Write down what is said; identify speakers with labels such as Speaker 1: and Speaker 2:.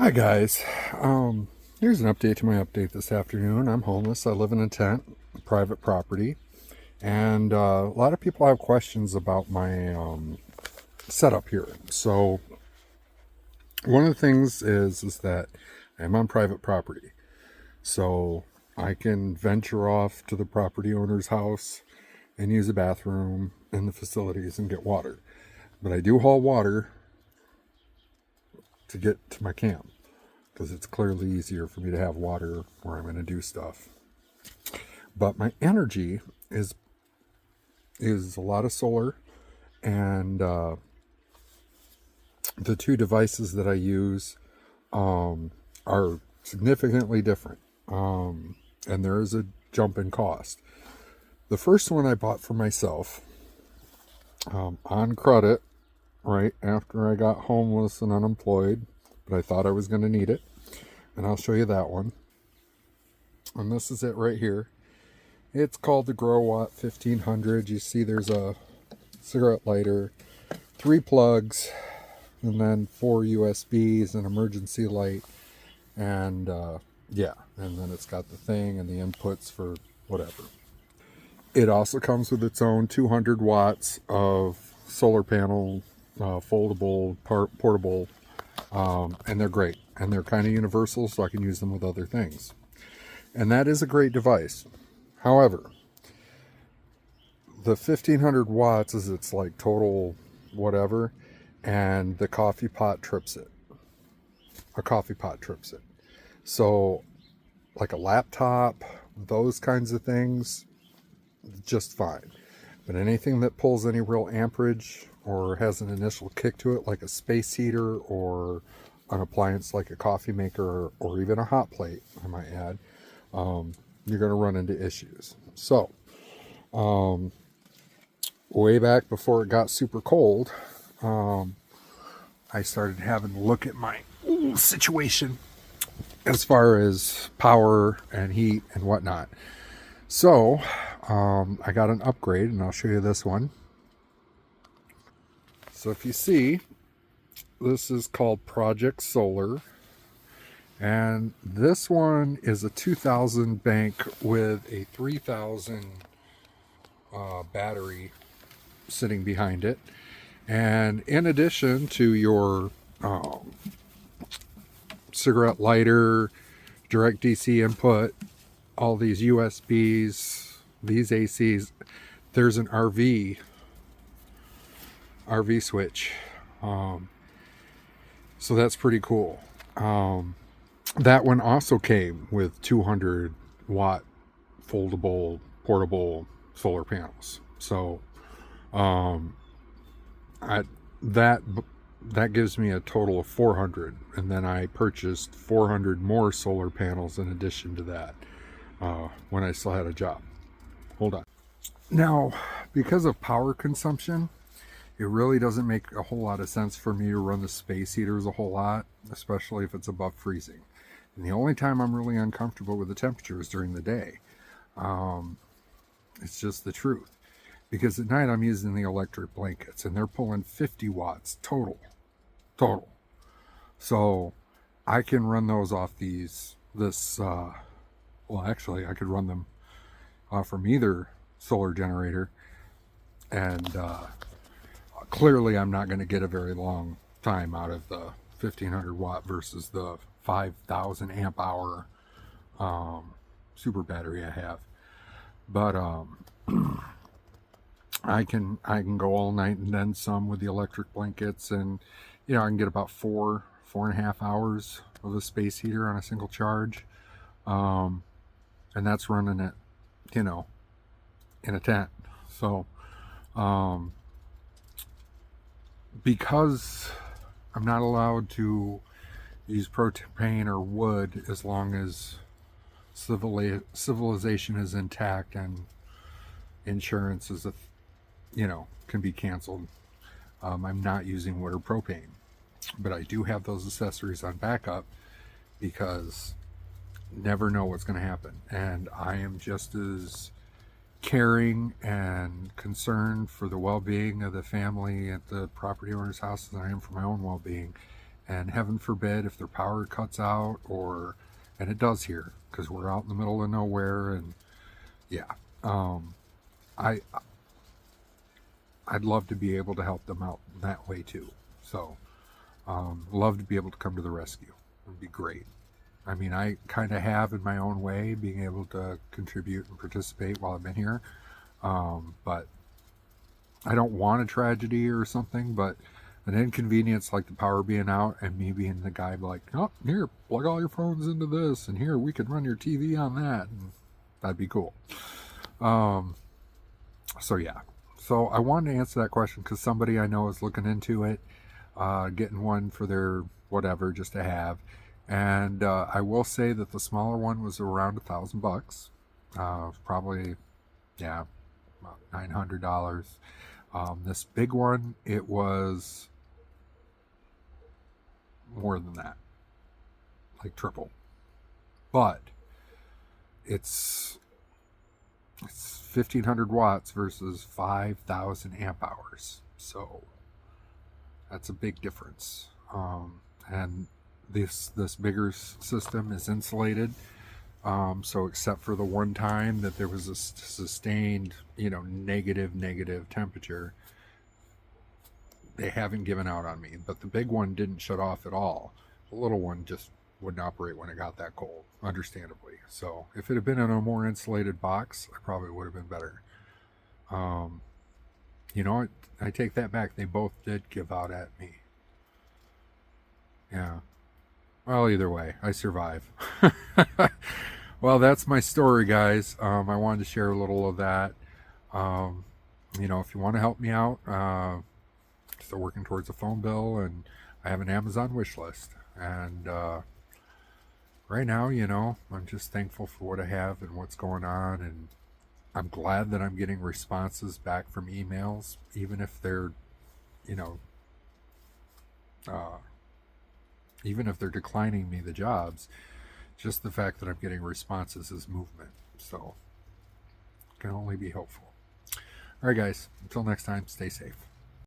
Speaker 1: Hi guys. Here's an update to my update this afternoon. I'm homeless. I live in a tent, private property, and a lot of people have questions about my setup here. So one of the things is that I'm on private property, so I can venture off to the property owner's house and use a bathroom in the facilities and get water. But I do haul water to get to my camp, because it's clearly easier for me to have water where I'm going to do stuff. But my energy is a lot of solar, and the two devices that I use are significantly different, and there is a jump in cost. The first one I bought for myself on credit right after I got homeless and unemployed, but I thought I was going to need it. And I'll show you that one. And this is it right here. It's called the Growatt 1500. You see there's a cigarette lighter, 3 plugs, and then 4 USBs, an emergency light, and yeah, and then it's got the thing and the inputs for whatever. It also comes with its own 200 watts of solar panel, foldable, portable, and they're great. And they're kind of universal, so I can use them with other things. And that is a great device. However, the 1500 watts is its like total whatever, and the coffee pot trips it. A coffee pot trips it. So, like a laptop, those kinds of things, just fine. But anything that pulls any real amperage or has an initial kick to it, like a space heater or an appliance like a coffee maker or even a hot plate, I might add, you're going to run into issues. So, way back before it got super cold, I started having to look at my situation as far as power and heat and whatnot. So, I got an upgrade, and I'll show you this one. So if you see, this is called Project Solar, and this one is a 2000 bank with a 3000 battery sitting behind it. And in addition to your cigarette lighter, direct DC input, all these USBs, these ACs, there's an RV switch. So that's pretty cool. That one also came with 200 watt foldable portable solar panels. So that gives me a total of 400, and then I purchased 400 more solar panels in addition to that when I still had a job. Hold on. Now, because of power consumption, it really doesn't make a whole lot of sense for me to run the space heaters a whole lot, especially if it's above freezing. And the only time I'm really uncomfortable with the temperature is during the day. It's just the truth. Because at night I'm using the electric blankets, and they're pulling 50 watts total. So I can run those off actually I could run them off from either solar generator, and clearly I'm not going to get a very long time out of the 1500 watt versus the 5000 amp hour super battery I have. But I can go all night and then some with the electric blankets, and I can get about 4.5 hours of a space heater on a single charge, and that's running it in a tent. So because I'm not allowed to use propane or wood as long as civilization is intact and insurance is can be canceled, I'm not using wood or propane, but I do have those accessories on backup, because never know what's going to happen. And I am just as caring and concerned for the well-being of the family at the property owner's house as I am for my own well-being. And heaven forbid if their power cuts out, and it does here because we're out in the middle of nowhere. And yeah, I I'd love to be able to help them out that way too. So love to be able to come to the rescue. It'd be great. I mean, I kind of have in my own way, being able to contribute and participate while I've been here. But I don't want a tragedy or something, but an inconvenience like the power being out and me being the guy like, oh, here, plug all your phones into this, and here, we can run your TV on that. And that'd be cool. So yeah. So I wanted to answer that question because somebody I know is looking into it, getting one for their whatever, just to have. And I will say that the smaller one was around $1,000, probably, yeah, about $900. This big one, it was more than that, like triple. But it's 1,500 watts versus 5,000 amp hours, so that's a big difference. And this bigger system is insulated, so except for the one time that there was a sustained, negative temperature, they haven't given out on me. But the big one didn't shut off at all. The little one just wouldn't operate when it got that cold, understandably. So if it had been in a more insulated box, I probably would have been better. I take that back. They both did give out at me. Yeah. Well, either way, I survive. Well, that's my story, guys. I wanted to share a little of that. If you want to help me out, still working towards a phone bill, and I have an Amazon wish list. And right now, I'm just thankful for what I have and what's going on. And I'm glad that I'm getting responses back from emails, even if they're, even if they're declining me the jobs. Just the fact that I'm getting responses is movement. So can only be hopeful. All right, guys. Until next time, stay safe.